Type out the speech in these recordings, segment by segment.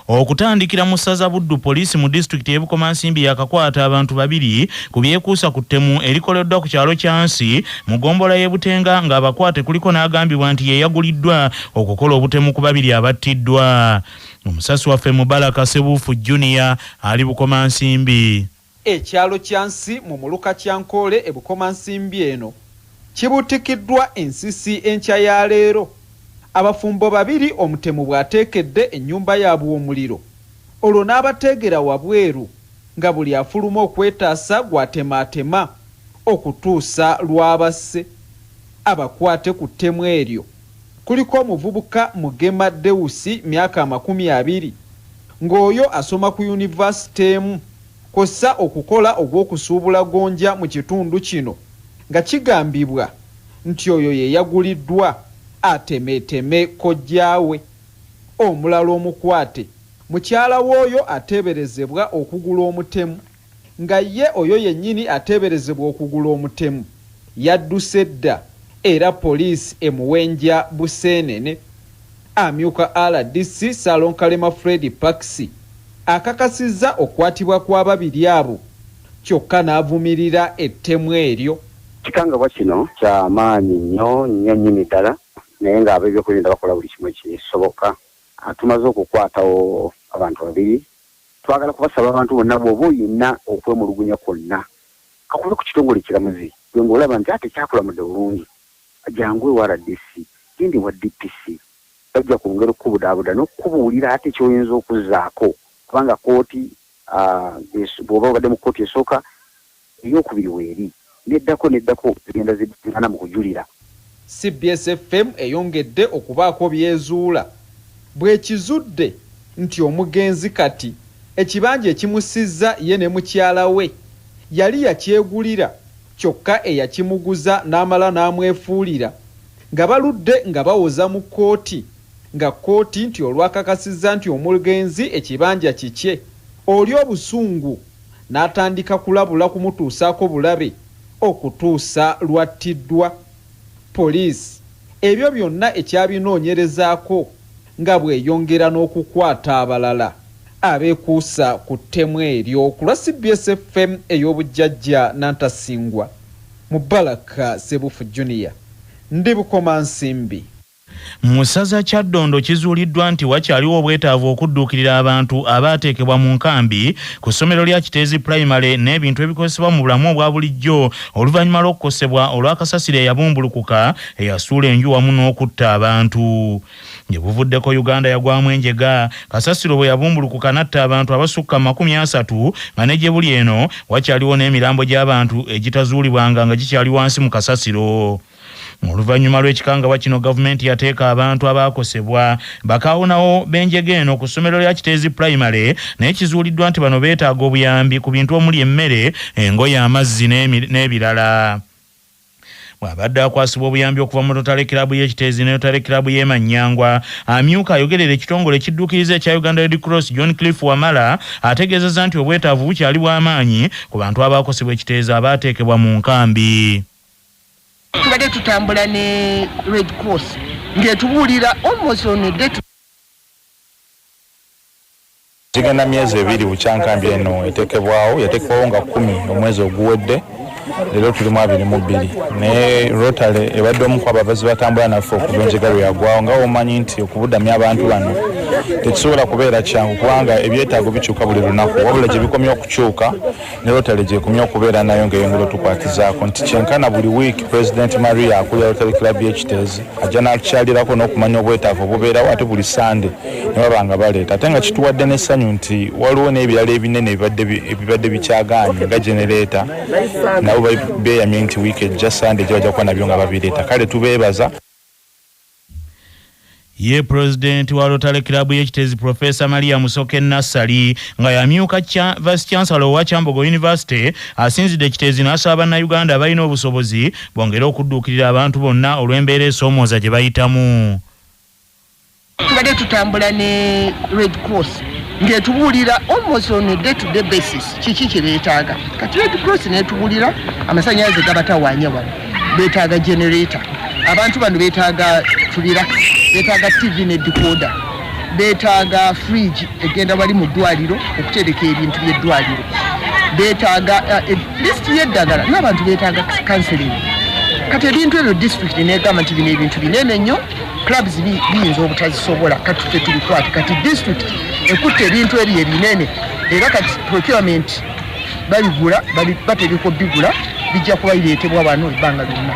okutandikira mu ssaza Buddu poliisi mu disitulikiti y'e Bukomansimbi yakakwata abantu babiri ku byekuusa ku ttemu erikoleddwa ku kyalo kyansi mu gombola y'e Butenga ng'abakwate kuliko n'agambibwa nti ye yaguliddwa okukola obutemu ku babiri abattiddwa. Omusasi waffe Mubaraka Sebuufu Junior ali Bukomansimbi. Ekyalo kyansi mu muluka kyankole e Bukomansimbi eno kibutikiddwa ensisi enkya ya leero. Abafumbo babiri omutemu bw'ateekedde ennyumba yaabwe omuliro olwo n'abateegera wabweru nga buli afuluma okwetaasa gw'atemaatema okutuusa lw'abasse. Abakwate ku ttemu eryo kuliko omuvubuka Mugema Deusi myaka 20 ng'oyo asoma ku yunivasite emu kw'ossa okukola ogw'okusuubula gonja mu kitundu kino nga kigambibwa nti oyo ye yaguliddwa atemeeteme kojjaawe. Omulala omukwate mukyala w'oyo ateeberezebwa okugula omutemu nga ye oyo yennyini ateeberezebwa okugula omutemu yadduse dda era poliisi emuwenja buseenene. Amyuka RDC Salonkalema Fred Paxi akakasizza okukwatibwa kw'ababiri abo kyokka n'avumirira ettemu eryo. Kikangabwa kino kya maanyi nnyo nnyini ddala naye ng'ab'ebyokwerinda bakola buli kimu ekisoboka. Tumaze okukwatawo abantu babiri. Twagala kubasaba abantu bonna bw'oba olina okwemulugunya kwonna kakuve ku kitongole kiramuzi gwe ng'olaba nti ate kyakulamudde bulungi jangu ewa RDC gindi wa DPC bajja kwongera okukubudaabuda n'okukubuulira ate ky'oyinza okuzzaako kubanga kooti bw'oba obadde mu kooti esooka ey'okubiri weeri neddako zigenda zigana mu kujulira. CBS FM eyongedde okubaako byezuula bw'ekizudde nti omugenzi kati ekibanja ekimusizza ye ne mukyala we yali yakyegulira kyokka eyakimuguza n'amala n'amwefuulira nga baludde nga bawoza mu kooti nga kooti nti olwakakasizza nti omugenzi ekibanja kikye oli obusungu n'atandika kulabula kumutuusaako bulabe okutuusa lwattiddwa. Poliisi ebyo byonna ekyabinoonyerezaako nga bweyongera n'okukwata abalala abeekuusa ku ttemu eryo. Ku lwa CBS FM ey'obujjajja Nantasingwa, Mubaraka Sebuufu Junior, ndi Bukomansimbi. Mu ssaza Kyaddondo kizuuliddwa nti wakyaliwo obwetaavu okudduukirira abantu abaateekebwa mu nkambi ku ssomero lya Kiteezi Primary n'ebintu ebikozesebwa mu bulamu obwa bulijjo oluvannyuma lw'okukosebwa olw'akasasiro eyabumbulukuka eyasuula enju wamu n'okutta abantu. Gye buvuddeko Uganda yagwamu enjega kasasiro bwe yabumbulukuka natta abantu abasukka 30 nga ne gye buli eno wakyaliwo n'emirambo gy'abantu egitazuulibwanga nga gikyali wansi mu kasasiro. Oluvannyuma lw'ekikangabwa kino gavumenti yateeka abantu abaakosebwa bakaawonawo b'enjega eno ku ssomero lya Kiteezi Primary naye kizuuliddwa nti bano beetaaga obuyambi ku bintu omuli emmere, engoye, amazzi n'ebirala. Bw'abadde akwasibwa obuyambi okuva mu Rotary Club y'e Kiteezi ne Rotary Club y'e Manyangwa, amyuka ayogerera ekitongole ekidduukiriza ekya Uganda Red Cross John Cliff Wamala ategeezezza nti obwetaavu bukyali bw'amaanyi ku bantu abaakosebwa ekiteezi abaateekebwa mu nkambi. Tubadde tutambula ne Red Cross ng'etubuulira almost on a day. Zigenda myezi 2 bukyankambi eno eteekebwawo yateekebwawo nga 10 omwezi oguwedde. Leero tulimu 22 ne Rotary ebadde omu ku abavuzi batambula naffe okuva enjega lwe yagwawo nga omanyi nti okubudamya abantu bano tekisobola kubeera kyangu kubanga ebyetaago bikyuka buli lunaku wabula gye bikomye okukyuka ne Rotary gyekomye okubeera nayo ng'eyongera otukwatizaako nti kyenkana buli wiiki President Maria akulira Rotary Club y'e Kiteezi ajja n'atukyalirako n'okumanya obwetaavu obubeerawo ate buli Sande ne baba nga baleeta ate nga kituwadde n'essanyu nti waliwo n'ebirala ebinene ebibadde bikyagaanye nga genereeta nabo beeyamye nti wiiki ejja Sande gye bajja kuba nabyo nga babireeta kale tubeebaza. Ye President wa Rotary Club y'e Kiteezi Professor Maria Musoke Nassali nga yamyuka Vice Chancellor wa Kyambogo University asinzidde Kiteezi n'asaba Bannayuganda abalina obusobozi bongere okudduukirira abantu bonna olw'embeera esoomooza gye bayitamu. Tubadde tutambula ne Red Cross ng'etubuulira almost on a day-to-day basis kiki kye beetaaga. Kati Red Cross n'etubuulira amasannyalaze gabatawaanya wano, beetaaga generator, abantu bano beetaaga tubira, beetaaga TV ne decoder, beetaaga fridge egenda bali mu ddwaliro okutereka ebintu by'eddwaliro, beetaaga lisiti y'eddagala, n'abantu beetaaga counseling. Kati ebintu ebyo district negamba nti bino ebintu binene nnyo, clubs biyinza obutazisobola, kati ffe tubikwate. Kati district ekutte ebintu ebyo ebinene, era kati procurement babigula, bategeka obbigula, bijja kuba bireetebwa wano ebbanga lyonna.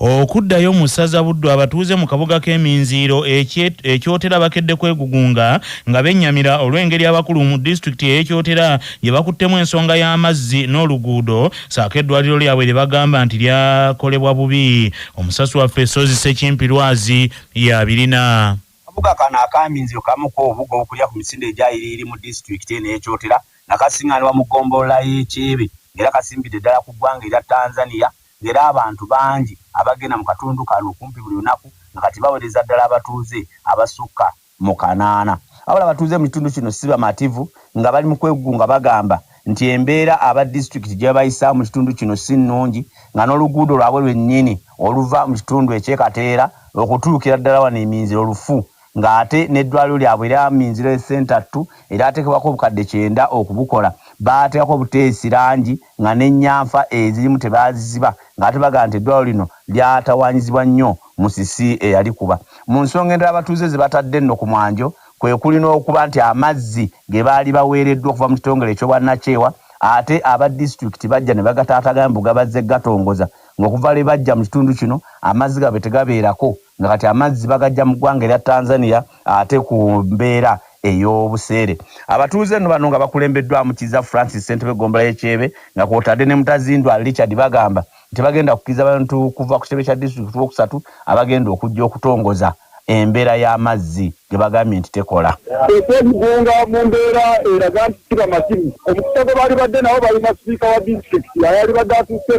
Okuddayo mu ssaza Buddu abatuuze mu kabuga k'Eminziiro ekyotera bakedde kwegugunga nga bennyamira olw'engeri abakulu mu disitulikiti ey'ekyotera gye bakuttemu ensonga y'amazzi n'oluguudo, saako eddwaliro lyabwe lye bagamba nti lyakolebwa bubi. Omusasi waffe Sozi Ssekimpirwazi y'abirina. Kabuga kano ak'Eminziiro kamu k'obugo okulya ku misinde egyayiriiri mu disitulikiti eno ey'ekyotera nakasiŋŋanibwa mu ggombolola y'Ekyebe ng'era kasimbidde ddala ku ggwanga erya Tanzania, ng'era abantu bangi abagenda mu katundu kano kumpi buli lunaku nga kati bawereza ddala abatuuze abasukka mu 8. Abala abatuuze mu kitundu kino si bamativu nga bali mu kwegugunga bagamba nti embeera aba disitulikiti gye bayisaamu mu kitundu kino si nnungi, nga n'oluguudo lwabwe lwennyini oluva mu kitundu eky'Ekateera okutuukira ddala wano Eminziiro lufu, ng'ate n'eddwaliro lyabwe erya Minziiro Center 2 eryateekebwako obukadde 9 okubukola baateekako buteesi langi nga n'ennyanfa ezirimu tebaaziziba, ng'ate bagamba nti eddwaliro lino lyatawanyizibwa nnyo musisi eyalikuba. Mu nsonga endala abatuuze ze batadde nno ku mwanjo kwe kulina okuba nti amazzi ge baali baweereddwa okuva mu kitongole eky'obwannakyewa, ate aba disitulikiti bajja ne bagataataganya mbu gabazze gatongoza, ng'okuva le bajja mu kitundu kino amazzi gabe tegabeerako, nga kati amazzi bagajja mu ggwanga erya Tanzania ate ku mbeera ey'obuseere. Abatuuze nno bano nga bakulembeddwamu Kiza Francis ssentebe ggombolola y'Ekyebe nga kw'otadde ne Mutazindwa Richard bagamba nti bagenda okukkiriza abantu kuva ku kitebe kya disitulikiti okusatu abagenda okujja okutongoza embeera y'amazzi ge bagambye nti tekola. Ekwegugunga mu mbeera eraga nti kiba masimu. Omukisa gwe baali badde nabo balina sipiika wa disitulikiti ayali badde atuuse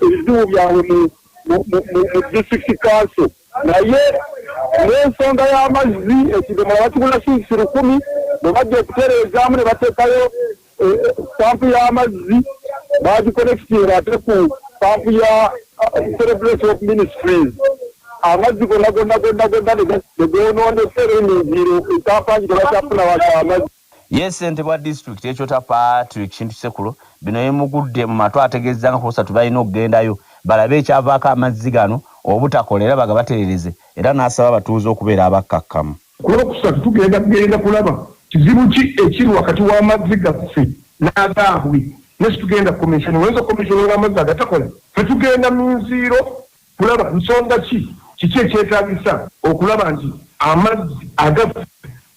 ebizibu byabwe mu disitulikiti council, naye n'ensonga y'amazzi ekidomola bakigula siisi 1000 bwe bajja okutereezaamu ne bateekayo pampu y'amazzi bagikonekitira ate ku pampu ya Celebration of Ministries. Amazzi gonna negoonoonekera Eminziiro ekyapangi tebakyafuna waka amazzi. Ye ssentebe wa disitulikiti y'Ekyotera Patrick Kintu Sekulo bino yemugudde mu matu ategeeza nga kusatu balina okugendayo balabe ekyavaako amazzi gano obutakolera baga baterereze, era n'asaba abatuuze okubeera abakkakkamu. Ku Lwokusatu tugenda kulaba kizibu ki ekiri wakati w'amazzi gaffe n'agaabwe, nesi tugenda komishoni wenza komishoni ng'amazzi agatakola, tetugenda Minziiro kulaba nsonga kiki ekyetaagisa okulaba nti amazzi agaffe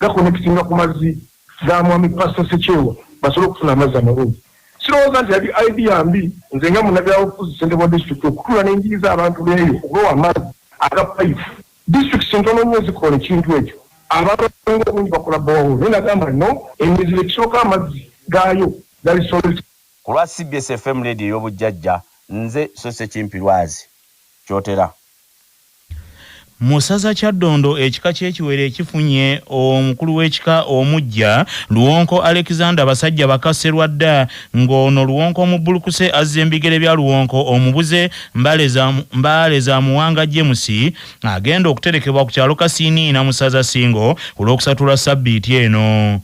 gakonekitinga ku mazzi ga Mwami Pastor Ssekyewa basobole okufuna amazzi amalungi. Sirowooza nti yali idea mbi nze nga munnabyabufuzi ssentebe wa disitulikiti okutula n'enjiriza abantu leeyo okubawa amazzi aga payipu. Disitulikiti ntono nnyo zikola ekintu ekyo, abantu obungi bakola bowolo, naye nagamba no Eminziiro ekisooka amazzi gaayo gali solid. Ku lwa CBS FM radio ey'obujjajja, nze Ssekimpirwazi Kyotera. Mu ssaza Kyaddondo ekika ky'ekiwere ekifunye omukulu w'ekika omuggya Luwonko Alexander basajja bakaserwa dda, ng'ono Luwonko omubbulukuse azza embigere bya Luwonko omubuze Mbaale za Muwanga James agenda okuterekebwa ku kyalo Kasiiniina mu ssaza Singo ku Lwokusatu lwa Ssabbiiti eno.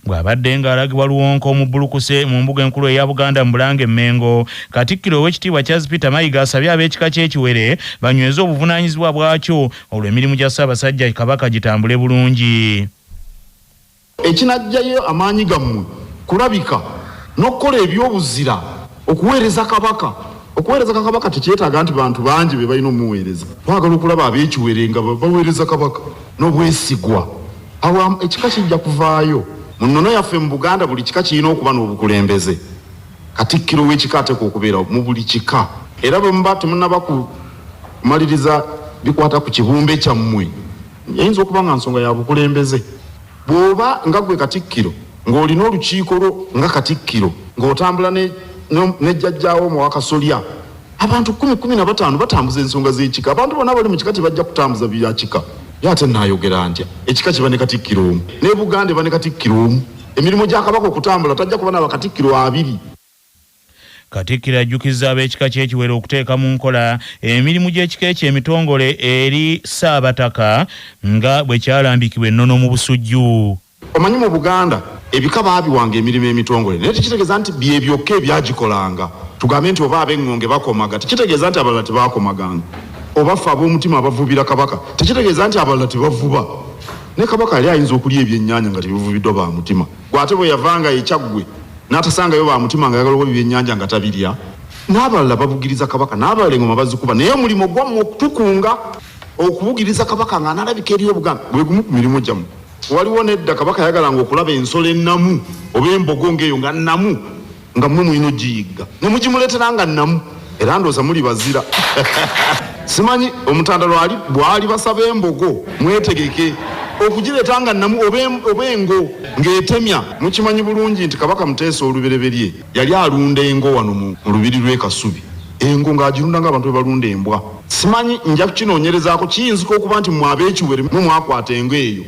Bw'abadde ng'alagibwa Luwonko omubbulukuse mu mbuga enkulu eya Buganda mu Bulange Mmengo, Katikkiro ow'ekitiibwa Charles Peter Mayiga asabye ab'ekika ky'ekiwere banyweze obuvunaanyizibwa bwakyo olw'emirimu gya Ssaabasajja Kabaka gitambule bulungi. Ekinajjayo amaanyi gammwe kulabika n'okukola ebyobuzira okuweereza Kabaka. Okuweereza Kabaka tekyetaaga nti bantu bangi be balina omuweereza. Twagala okulaba ab'ekiwere nga baweereza Kabaka n'obwesigwa. Awo ekika kijja kuvaayo. Mu nnono yaffe mu Buganda buli kika kirina okuba n'obukulembeze. Katikkiro w'ekika ateekwa okubeera mu buli kika. Era bwe muba temunnaba kumaliriza bikwata ku kibumbe kyammwe, eyinza okuba nga nsonga ya bukulembeze. Bw'oba nga gwe Katikkiro ng'olina olukiiko nga Katikkiro ng'otambula ne jjajjaawo Omuwa Kasolya, abantu 15 batambuza ensonga z'ekika. Abantu bonna bali mu kika tebajja kutambuza bya kika. Yate naayogera ntya ekika kiba ne Katikkiro omu, ne Buganda eba ne Katikkiro omu. Emirimu gya Kabaka okutambula tajja kuba n'abakatikkiro 2. Katikkiro ajjukizza ab'ekika ky'ekiwero okuteeka mu nkola emirimu gy'ekika eky'emitongole eri Ssaabataka nga bwe kyalambikibwa ennono mu busujju. Omanyi mu Buganda ebika baabiwanga emirimu emitongole naye tekitegeeza nti bye byokka ebyagikolanga. Tugambe nti oba ab'eŋŋonge bakomaga tekitegeeza nti abalala tebaakomaganga. Oba ffe ab'omutima abavubira kabaka tekitegeeza nti abalala tebavuba. Ne kabaka yali ayinza okulya ebyennyanja nga tebivubiddwa ba mutima. Gw'ate bwe yavanga ekyaggwe n'atasangayo ba mutima nga yagala ebyennyanja nga tabirya. N'abalala babugiriza kabaka n'abalala engoma bazikuba naye omulimo gwammwe okutukunga okubugiriza kabaka nga n'alabika eri Obuganda bwe gumu ku mirimu gyammwe. Waliwo nedda kabaka yagalanga okulaba ensolo ennamu oba embogo ng'eyo nga nnamu nga mmwe mulina ogiyigga ne mugimuleetera nga nnamu era ndooza muli bazira. Simanyi omutandalo bwali basaba embogo mwetegeke okugireeta nga nnamu oba engo ng'etemya. Mukimanyi bulungi nti kabaka Muteesa olubereberye yali alunda engo wano mu lubiri lw'e Kasubi. Engo ng'agirunda ng'abantu bwe balunda embwa. Simanyi nja kukinoonyerezaako kiyinzika okuba nti mwab'ekiwere mwe mwakwata engo eyo.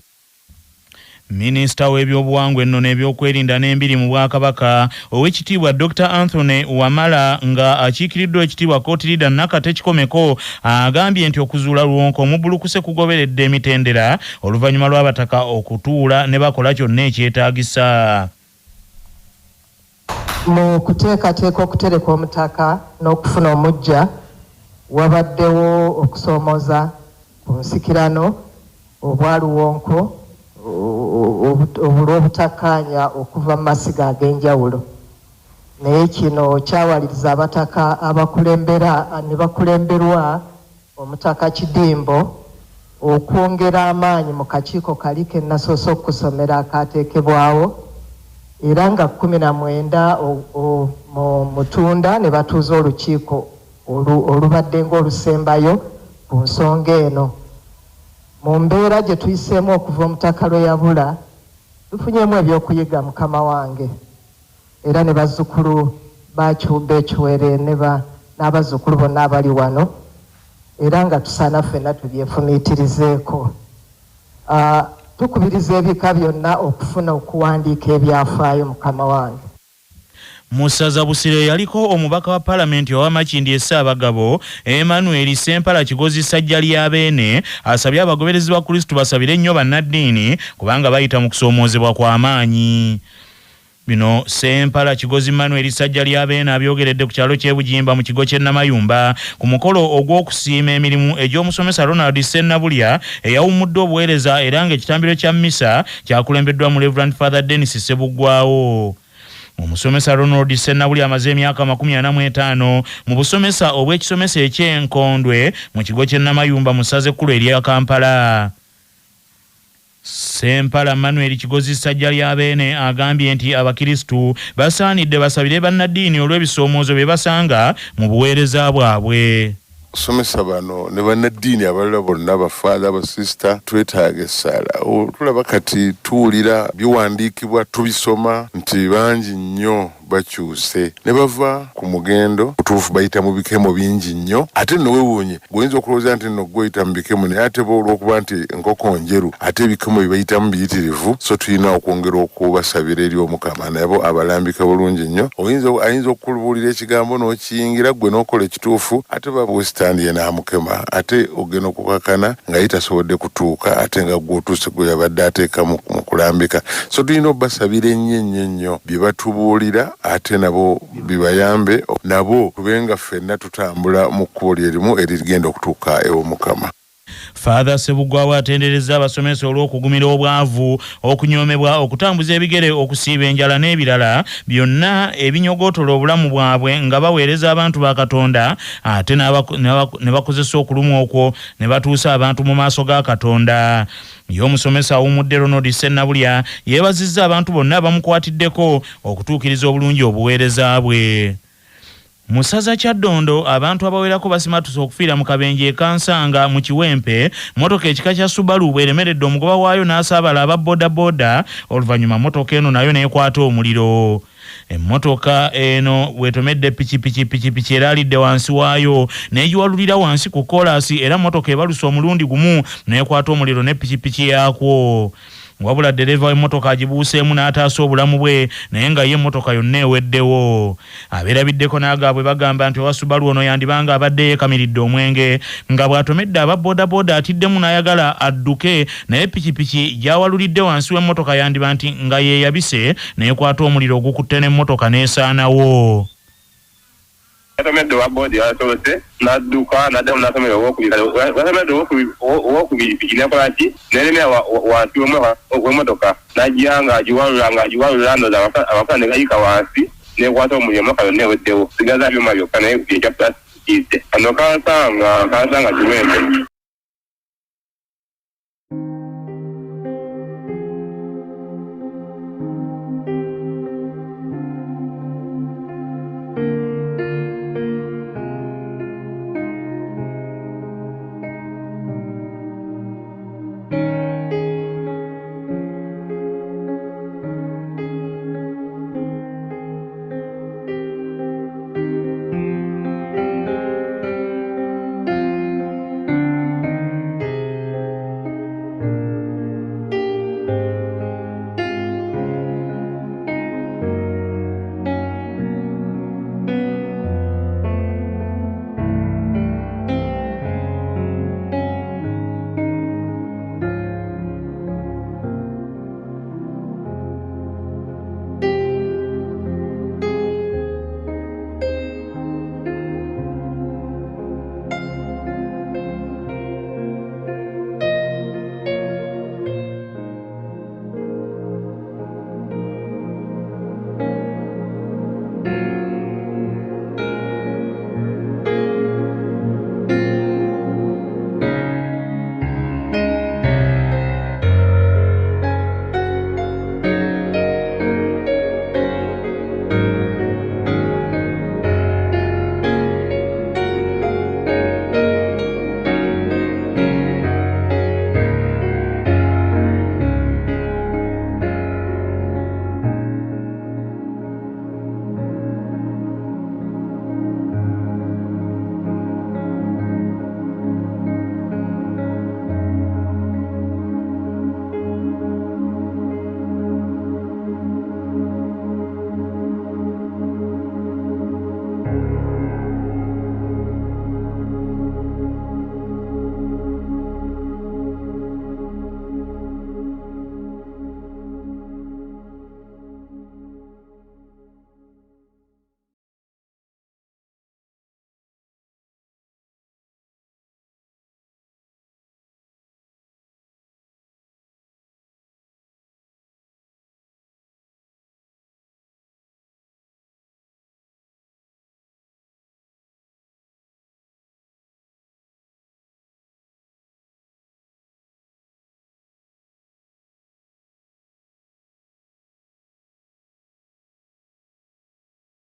Minisita w'ebyobuwangwa ennono ebyokwerinda n'embiri mu Bwakabaka ow'ekitiibwa Dr. Anthony Wamala nga akiikiriddwa ekitiibwa Kootirida Nakate Kikomeko agambye nti okuzuula Luwonko omubulukuse kugoberedde emitendera oluvannyuma lw'abataka okutuula ne bakola kyonna ekyetaagisa. Mu kuteekateeka okutereka omutaka n'okufuna omujja wabaddewo okusoomooza ku nsikirano obwa Luwonko olw'obutakkaanya okuva mu masiga ag'enjawulo. Naye kino kyawaliriza abataka abakulembera ne bakulemberwa omutaka Kidimbo okwongera amaanyi mu kakiiko kali ke nasoose okusomera akaateekebwawo era nga 19 mu Mutunda ne batuuza olukiiko olubadde ng'olusembayo ku nsonga eno. Mu mbeera gye tuyiseemu okuva omutaka lwe yabula tufunyemu ebyokuyiga mukama wange era ne bazzukulu bakyumba ekiwere n'abazzukulu bonna abali wano era nga tusaana ffenna tubyefumiitirizeeko. Tukubiriza ebika byonna okufuna okuwandiika ebyafaayo mukama wange. Mu ssaza Busiro yaliko omubaka wa Paalamenti owa Makindye Ssaabagabo Emmanuel Ssempala Kigozi Ssajja lya Beene asabye abagoberezi ba Kristo basabire nnyo bannaddiini kubanga bayita mu kusoomoozebwa kw'amaanyi. Bino Ssempala Kigozi Emmanuel Ssajja lya Beene abyogeredde ku kyalo ky'e Bugimba mu kigo ky'e Namayumba ku mukolo ogw'okusiima emirimu egy'omusomesa Ronald Ssenabulya eyawummudde obuweereza era ng'ekitambiro kya mmisa kyakulembeddwa mu Reverend Father Dennis Ssebuggwawo. Omusomesa Ronald Ssenabulya amaze emyaka 45 mu busomesa obw'ekisomesa eky'Enkondwe mu kigo ky'e Namayumba mu ssaza ekkulu erya Kampala. Ssempala Manuel Kigozi Ssajja lya Beene agambye nti abakristu basaanidde basabire bannaddiini olw'ebisoomoozo bye basanga mu buweereza bwabwe. Somesa bano ne bannaddiini abalala bonna bafaada abasista twetaaga essaala. Tulaba kati tuwulira biwandiikibwa tubisoma nti bangi nnyo bakyuse ne bava ku mugendo kutuufu bayita mu bikemo bingi nnyo ate nno weewuunye gwoyinza okulowooza nti nno gweyita mu bikemo naye ate bo olw'okuba nti nkoko njeru ate ebikemo bye bayitamu biyitirivu so tulina okwongera okubasabira eri Omukama nabo abalambika bulungi nnyo. Ayinza okukulubuulira ekigambo n'okiyingira gwe n'okola ekituufu ate babwesitandi ye n'amukema ate ogenda okukakana nga ye tasobodde kutuuka ate nga gw'otuuse gwe yabadde ateeka mu kulambika. So tulina obbasabira ennyo bye batubuulira ate nabo bibayambe nabo kubenga ffenna tutambula mu kkubo lyerimu erigenda okutuuka ew'Omukama. Father Ssebuggwawo atenderezza abasomesa olw'okugumira obwavu, okunyoomebwa, okutambuza ebigere, okusiiba enjala n'ebirala byonna ebinyogootola obulamu bwabwe nga baweereza abantu ba Katonda ate ne bakozesa okulumwa okwo ne batuusa abantu mu maaso ga Katonda. Y'omusomesa awummudde Ronald Ssenabulya yeebazizza abantu bonna bamukwatiddeko okutuukiriza obulungi obuweereza bwe. Mu ssaza Kyaddondo abantu abawerako basimatuse okufiira mu kabenje Kansanga mu Kiwempe motoka ekika kya Subaru bweremeredde omugoba waayo n'asaabala aba bodaboda oluvannyuma motoka eno nayo n'ekwata omuliro. Emmotoka eno bwetomedde pikipiki era alidde wansi waayo n'egiwalulira wansi ku kolasi era motoka ebaluse omulundi gumu n'ekwata omuliro ne pikipiki yaakwo. wabula dereva w'emmotoka agibuuseemu n'ataasa obulamu bwe naye nga ye emmotoka yonna eweddewo. Abeerabiddeko n'agaabwe bagamba nti owa Subaru ono yandibanga abadde yeekamiridde omwenge nga bw'atomedde aba boodabooda atiddemu n'ayagala adduke naye pikipiki gy'awalulidde wansi w'emmotoka yandiba nti nga yeeyabise n'ekwata omuliro ogukutte n'emmotoka n'esaanawo. Yatomedde wa boodi yasobose n'adduka n'addamu n'asomera owokubiri piki n'akola ki n'eremera wansi w'emmotoka n'ajja ng'agiwalula ndoza amafuna ne gayika wansi n'ekwata omuliro emmotoka yonna eweddewo sigaza byuma byokka naye ekya plastic kano kansanga kiwempe.